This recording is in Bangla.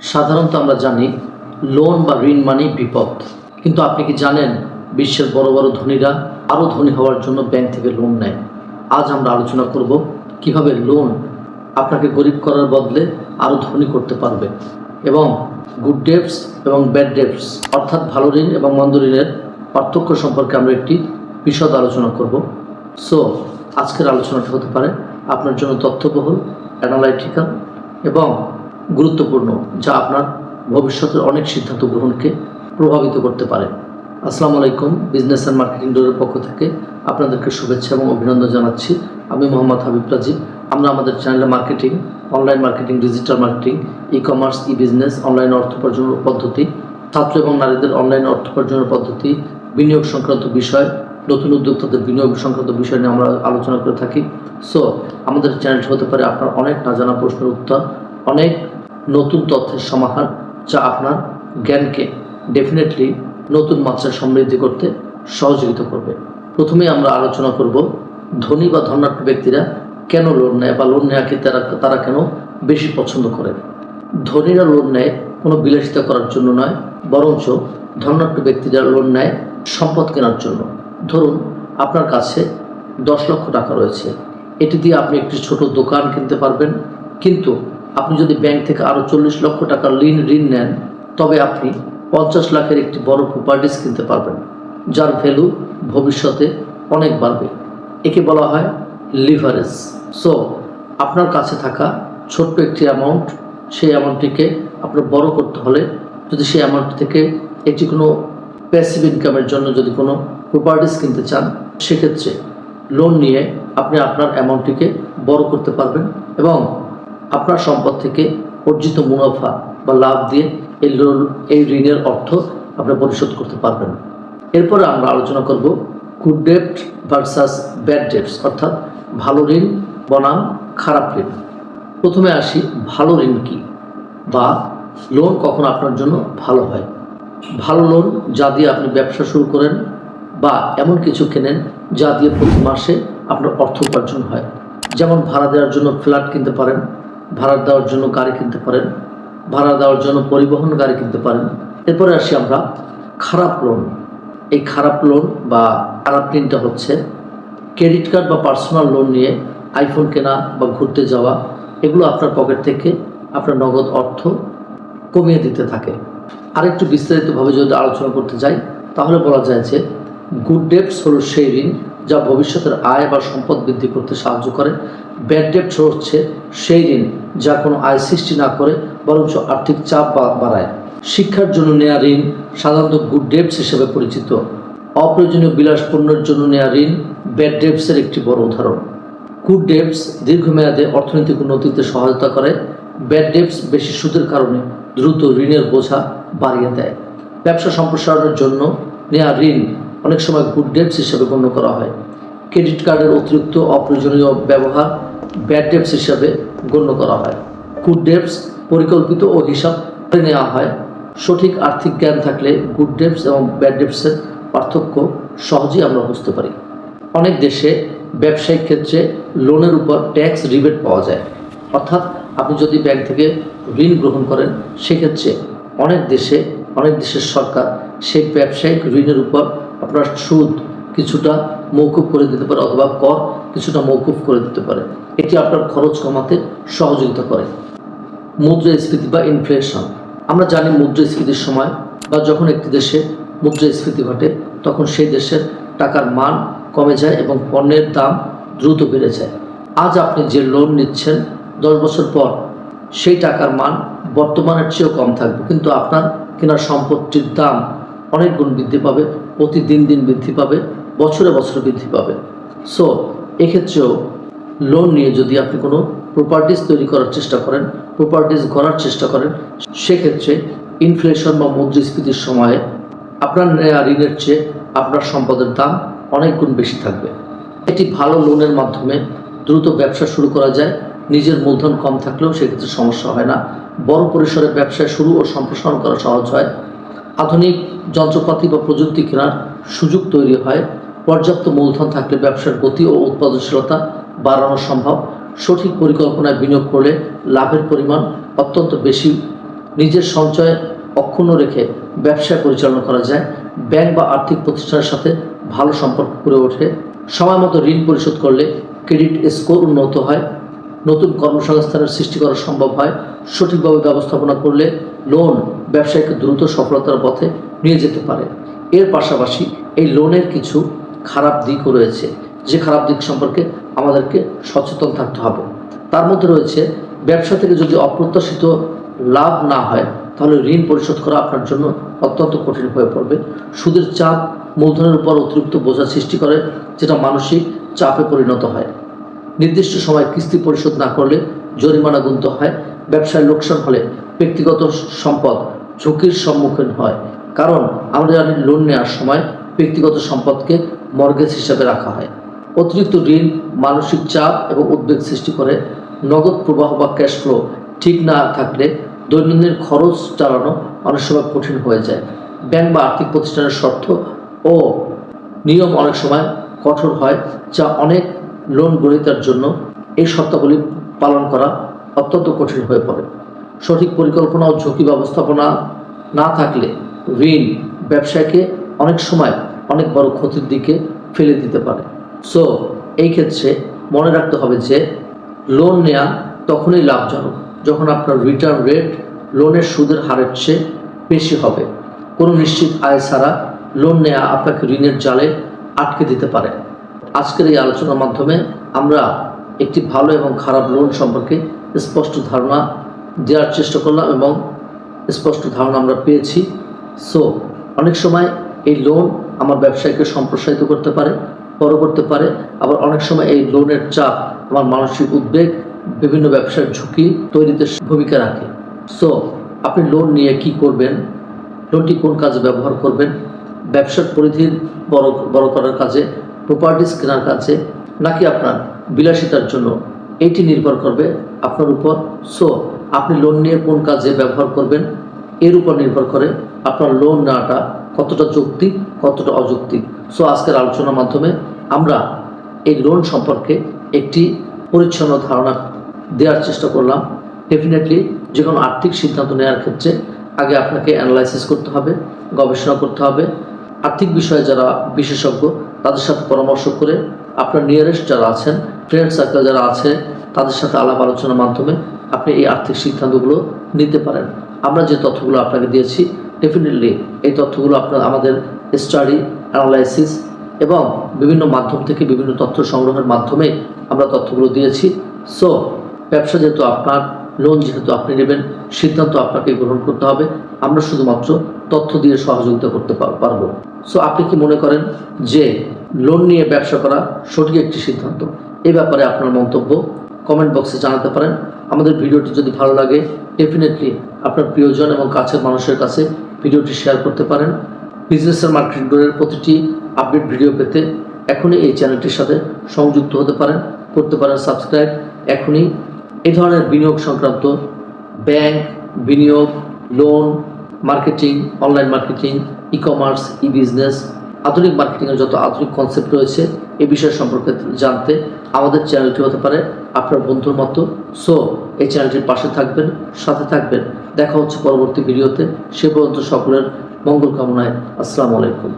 সাধারণত আমরা জানি লোন বা ঋণ মানেই বিপদ, কিন্তু আপনি কি জানেন বিশ্বের বড় বড় ধনীরা আরও ধনী হওয়ার জন্য ব্যাংক থেকে লোন নেয়। আজ আমরা আলোচনা করব কিভাবে লোন আপনাকে গরিব করার বদলে আরও ধনী করতে পারবে এবং গুড ডেটস এবং ব্যাড ডেটস অর্থাৎ ভালো ঋণ এবং মন্দ ঋণের পার্থক্য সম্পর্কে আমরা একটি বিশদ আলোচনা করব। সো আজকের আলোচনাটা হতে পারে আপনার জন্য তথ্যবহুল, অ্যানালাইটিক্যাল এবং গুরুত্বপূর্ণ, যা আপনার ভবিষ্যতের অনেক সিদ্ধান্ত গ্রহণকে প্রভাবিত করতে পারে। আসসালামু আলাইকুম, বিজনেস অ্যান্ড মার্কেটিং ডোরের পক্ষ থেকে আপনাদেরকে শুভেচ্ছা এবং অভিনন্দন জানাচ্ছি। আমি মোহাম্মদ হাবিব রাজীব। আমরা আমাদের চ্যানেলে marketing, online marketing, digital marketing, e commerce, e business, online অর্থ উপার্জনের পদ্ধতি, ছাত্র এবং নারীদের অনলাইন অর্থ উপার্জনের পদ্ধতি, বিনিয়োগ সংক্রান্ত বিষয়, নতুন উদ্যোক্তাদের বিনিয়োগ সংক্রান্ত বিষয় নিয়ে আমরা আলোচনা করে থাকি। সো আমাদের চ্যানেলটি হতে পারে আপনার অনেক না জানা প্রশ্নের উত্তর, অনেক নতুন তথ্যের সমাহার, যা আপনার জ্ঞানকে ডেফিনেটলি নতুন মাত্রায় সমৃদ্ধি করতে সহযোগিতা করবে। প্রথমেই আমরা আলোচনা করব ধনী বা ধনাঢ্য ব্যক্তিরা কেন লোন নেয় বা লোন নেওয়াকে তারা কেন বেশি পছন্দ করে। ধনীরা লোন নেয় কোনো বিলাসিতা করার জন্য নয়, বরঞ্চ ধনাঢ্য ব্যক্তিরা লোন নেয় সম্পদ কেনার জন্য। ধরুন আপনার কাছে 10 লক্ষ টাকা রয়েছে, এটি দিয়ে আপনি একটি ছোট দোকান কিনতে পারবেন, কিন্তু আপনি যদি ব্যাংক থেকে আরও 40 লক্ষ টাকার ঋণ নেন, তবে আপনি 50 লাখের একটি বড় প্রপার্টিস কিনতে পারবেন, যার ভ্যালু ভবিষ্যতে অনেক বাড়বে। একে বলা হয় লিভারেজ। সো আপনার কাছে থাকা ছোট্ট একটি অ্যামাউন্ট, সেই অ্যামাউন্টটিকে আপনার বড় করতে হলে, যদি সেই অ্যামাউন্ট থেকে একটি কোনো প্যাসিভ ইনকামের জন্য যদি কোনো প্রপার্টিস কিনতে চান, সেক্ষেত্রে লোন নিয়ে আপনি আপনার অ্যামাউন্টটিকে বড় করতে পারবেন এবং আপনার সম্পদ থেকে অর্জিত মুনাফা বা লাভ দিয়ে এই ঋণের অর্থ আপনি পরিশোধ করতে পারবেন। এরপরে আমরা আলোচনা করব good debt versus bad debts, অর্থাৎ ভালো ঋণ বনাম খারাপ ঋণ। প্রথমে আসি ভালো ঋণ কি বা লোন কখন আপনার জন্য ভালো হয়। ভালো লোন যা দিয়ে আপনি ব্যবসা শুরু করেন বা এমন কিছু কেনেন যা দিয়ে প্রতি মাসে আপনার অর্থ উপার্জন হয়। যেমন ভাড়া দেওয়ার জন্য ফ্ল্যাট কিনতে পারেন, ভাড়া দেওয়ার জন্য গাড়ি কিনতে পারেন, ভাড়া দেওয়ার জন্য পরিবহন গাড়ি কিনতে পারেন। এরপরে আসি আমরা খারাপ লোন। এই খারাপ লোন বা খারাপ ঋণটা হচ্ছে ক্রেডিট কার্ড বা পার্সোনাল লোন নিয়ে আইফোন কেনা বা ঘুরতে যাওয়া, এগুলো আপনার পকেট থেকে আপনার নগদ অর্থ কমিয়ে দিতে থাকে। আরেকটু বিস্তারিতভাবে যদি আলোচনা করতে যাই, তাহলে বলা যায় যে গুড ডেটস হলো সেই ঋণ যা ভবিষ্যতের আয় বা সম্পদ বৃদ্ধি করতে সাহায্য করে। ব্যাড ডেটস হচ্ছে সেই ঋণ যা কোনো আয় সৃষ্টি না করে, বরঞ্চ আর্থিক চাপ বাড়ায়। শিক্ষার জন্য নেওয়া ঋণ সাধারণত গুড ডেটস হিসেবে পরিচিত। অপ্রয়োজনীয় বিলাসপণ্যের জন্য নেওয়া ঋণ ব্যাড ডেটসের একটি বড় উদাহরণ। গুড ডেটস দীর্ঘমেয়াদে অর্থনৈতিক উন্নতিতে সহায়তা করে, ব্যাড ডেটস বেশি সুদের কারণে দ্রুত ঋণের বোঝা বাড়িয়ে দেয়। ব্যবসা সম্প্রসারণের জন্য নেওয়া ঋণ অনেক সময় গুড ডেটস হিসেবে গণ্য করা হয়। ক্রেডিট কার্ডের অতিরিক্ত অপ্রয়োজনীয় ব্যবহার ব্যাড ডেটস হিসাবে গণ্য করা হয়। গুড ডেটস পরিকল্পিত ও হিসাব করে নেওয়া হয়। সঠিক আর্থিক জ্ঞান থাকলে গুড ডেটস এবং ব্যাড ডেটসের পার্থক্য সহজেই আমরা বুঝতে পারি। অনেক দেশে ব্যবসায়িক ক্ষেত্রে লোনের উপর ট্যাক্স রিবেট পাওয়া যায়, অর্থাৎ আপনি যদি ব্যাংক থেকে ঋণ গ্রহণ করেন, সেক্ষেত্রে অনেক দেশের সরকার সেই ব্যবসায়িক ঋণের উপর আপনার সুদ কিছুটা মৌকুফ করে দিতে পারে অথবা কর কিছুটা মৌকুফ করে দিতে পারে। এটি আপনার খরচ কমাতে সহযোগিতা করে। মুদ্রাস্ফীতি বা ইনফ্লেশন। আমরা জানি মুদ্রাস্ফীতির সময় বা যখন একটি দেশে মুদ্রাস্ফীতি ঘটে, তখন সেই দেশের টাকার মান কমে যায় এবং পণ্যের দাম দ্রুত বেড়ে যায়। আজ আপনি যে লোন নিচ্ছেন, 10 বছর পর সেই টাকার মান বর্তমানের চেয়েও কম থাকবে, কিন্তু আপনার কেনার সম্পত্তির দাম অনেক গুণ বৃদ্ধি পাবে, প্রতিদিন বৃদ্ধি পাবে, বছরে বৃদ্ধি পাবে। সো এক্ষেত্রেও লোন নিয়ে যদি আপনি কোনো প্রপার্টিস তৈরি করার চেষ্টা করেন, প্রপার্টিস গড়ার চেষ্টা করেন, সেক্ষেত্রে ইনফ্লেশন বা মুদ্রাস্ফীতির সময়ে আপনার নেওয়া ঋণের চেয়ে আপনার সম্পদের দাম অনেক গুণ বেশি থাকবে। এটি ভালো লোনের মাধ্যমে দ্রুত ব্যবসা শুরু করা যায়। নিজের মূলধন কম থাকলেও সেক্ষেত্রে সমস্যা হয় না। বড় পরিসরে ব্যবসা শুরু ও সম্প্রসারণ করা সহজ হয়। আধুনিক যন্ত্রপাতি বা প্রযুক্তি কেনার সুযোগ তৈরি হয়। পর্যাপ্ত মূলধন থাকলে ব্যবসার গতি ও উৎপাদনশীলতা বাড়ানো সম্ভব। সঠিক পরিকল্পনায় বিনিয়োগ করলে লাভের পরিমাণ অত্যন্ত বেশি নিজের সঞ্চয় অক্ষুণ্ণ রেখে ব্যবসা পরিচালনা করা যায়। ব্যাংক বা আর্থিক প্রতিষ্ঠানের সাথে ভালো সম্পর্ক গড়ে ওঠে। সময় মতো ঋণ পরিশোধ করলে ক্রেডিট স্কোর উন্নত হয়। নতুন কর্মসংস্থানের সৃষ্টি করা সম্ভব হয়। সঠিকভাবে ব্যবস্থাপনা করলে লোন ব্যবসায়ীকে দ্রুত সফলতার পথে নিয়ে যেতে পারে। এর পাশাপাশি এই লোনের কিছু খারাপ দিকও রয়েছে, যে খারাপ দিক সম্পর্কে আমাদেরকে সচেতন থাকতে হবে। তার মধ্যে রয়েছে, ব্যবসা থেকে যদি অপ্রত্যাশিত লাভ না হয় তাহলে ঋণ পরিশোধ করা আপনার জন্য অত্যন্ত কঠিন হয়ে পড়বে। সুদের চাপ মূলধনের উপর অতিরিক্ত বোঝা সৃষ্টি করে, যেটা মানসিক চাপে পরিণত হয়। নির্দিষ্ট সময় কিস্তি পরিশোধ না করলে জরিমানা গুনতে হয়। ব্যবসায় লোকসান হলে ব্যক্তিগত সম্পদ ঝুঁকির সম্মুখীন হয়, কারণ আমরা জানি লোন নেওয়ার সময় ব্যক্তিগত সম্পদকে মর্গেজ হিসাবে রাখা হয়। অতিরিক্ত ঋণ মানসিক চাপ এবং উদ্বেগ সৃষ্টি করে। নগদ প্রবাহ বা ক্যাশ ফ্লো ঠিক না থাকলে দৈনন্দিন খরচ চালানো অনেক সময় কঠিন হয়ে যায়। ব্যাংক বা আর্থিক প্রতিষ্ঠানের শর্ত ও নিয়ম অনেক সময় কঠোর হয়, যা অনেক লোন গ্রহীতার জন্য এই শর্তাবলী পালন করা অত্যন্ত কঠিন হয়ে পড়ে। সঠিক পরিকল্পনা ও ঝুঁকি ব্যবস্থাপনা না থাকলে ঋণ ব্যবসায়কে অনেক সময় অনেক বড় ক্ষতির দিকে ফেলে দিতে পারে। সো এই ক্ষেত্রে মনে রাখতে হবে যে লোন নেওয়া তখনই লাভজনক যখন আপনার রিটার্ন রেট লোনের সুদের হারের চেয়ে বেশি হবে। কোনো নিশ্চিত আয় ছাড়া লোন নেওয়া আপনাকে ঋণের জালে আটকে দিতে পারে। আজকের এই আলোচনার মাধ্যমে আমরা একটি ভালো এবং খারাপ লোন সম্পর্কে স্পষ্ট ধারণা দেওয়ার চেষ্টা করলাম এবং স্পষ্ট ধারণা আমরা পেয়েছি। সো অনেক সময় এই লোন আমার ব্যবসায়কে সম্প্রসারিত করতে পারে, বড় করতে পারে, আবার অনেক সময় এই লোনের চাপ আমার মানসিক উদ্বেগ, বিভিন্ন ব্যবসার ঝুঁকি তৈরিতে ভূমিকা রাখে। সো আপনি লোন নিয়ে কি করবেন, লোনটি কোন কাজে ব্যবহার করবেন, ব্যবসার পরিধির বড় করার কাজে, প্রপার্টিস কেনার কাজে, নাকি আপনার বিলাসিতার জন্য, এইটি নির্ভর করবে আপনার উপর। সো আপনি লোন নিয়ে কোন কাজে ব্যবহার করবেন এর উপর নির্ভর করে আপনার লোন নেওয়াটা কতটা যৌক্তিক, কতটা অযৌক্তিক। সো আজকের আলোচনার মাধ্যমে আমরা এই লোন সম্পর্কে একটি পরিচ্ছন্ন ধারণা দেওয়ার চেষ্টা করলাম। ডেফিনেটলি যে কোনো আর্থিক সিদ্ধান্ত নেওয়ার ক্ষেত্রে আগে আপনাকে অ্যানালাইসিস করতে হবে, গবেষণা করতে হবে। আর্থিক বিষয়ে যারা বিশেষজ্ঞ তাদের সাথে পরামর্শ করে, আপনার নিয়ারেস্ট যারা আছেন, ফ্রেন্ড সার্কেল যারা আছে, তাদের সাথে আলাপ আলোচনার মাধ্যমে আপনি এই আর্থিক সিদ্ধান্তগুলো নিতে পারেন। আমরা যে তথ্যগুলো আপনাকে দিয়েছি, ডেফিনেটলি এই তথ্যগুলো আমাদের স্টাডি, অ্যানালাইসিস এবং বিভিন্ন মাধ্যম থেকে বিভিন্ন তথ্য সংগ্রহের মাধ্যমে আমরা তথ্যগুলো দিয়েছি। সো ব্যবসা যেহেতু আপনার, লোন যেহেতু আপনি নেবেন, সিদ্ধান্ত আপনাকে গ্রহণ করতে হবে। আমরা শুধুমাত্র তথ্য দিয়ে সহযোগিতা করতে পারবো। সো আপনি কি মনে করেন যে লোন নিয়ে ব্যবসা করা সঠিক একটি সিদ্ধান্ত? এই ব্যাপারে আপনার মন্তব্য কমেন্ট বক্সে জানাতে পারেন। আমাদের ভিডিওটি যদি ভালো লাগে ডেফিনেটলি আপনার প্রিয়জন এবং কাছের মানুষের কাছে ভিডিওটি শেয়ার করতে পারেন। বিজনেস আর মার্কেটিংয়ের প্রতিটি আপডেট ভিডিও পেতে এখনই এই চ্যানেলটির সাথে সংযুক্ত হতে পারেন, করতে পারেন সাবস্ক্রাইব এখনই। এই ধরনের বিনিয়োগ সংক্রান্ত ব্যাংক, বিনিয়োগ, loan, marketing, online marketing, e commerce, e business, আধুনিক মার্কেটিংয়ের যত আধুনিক কনসেপ্ট রয়েছে এই বিষয় সম্পর্কে জানতে আমাদের চ্যানেলটি হতে পারে আপনার বন্ধুর মতো। সো এই চ্যানেলটির পাশে থাকবেন, সাথে থাকবেন। দেখা হচ্ছে পরবর্তী ভিডিওতে। সে পর্যন্ত সকলের মঙ্গল কামনায়। আসসালামু আলাইকুম।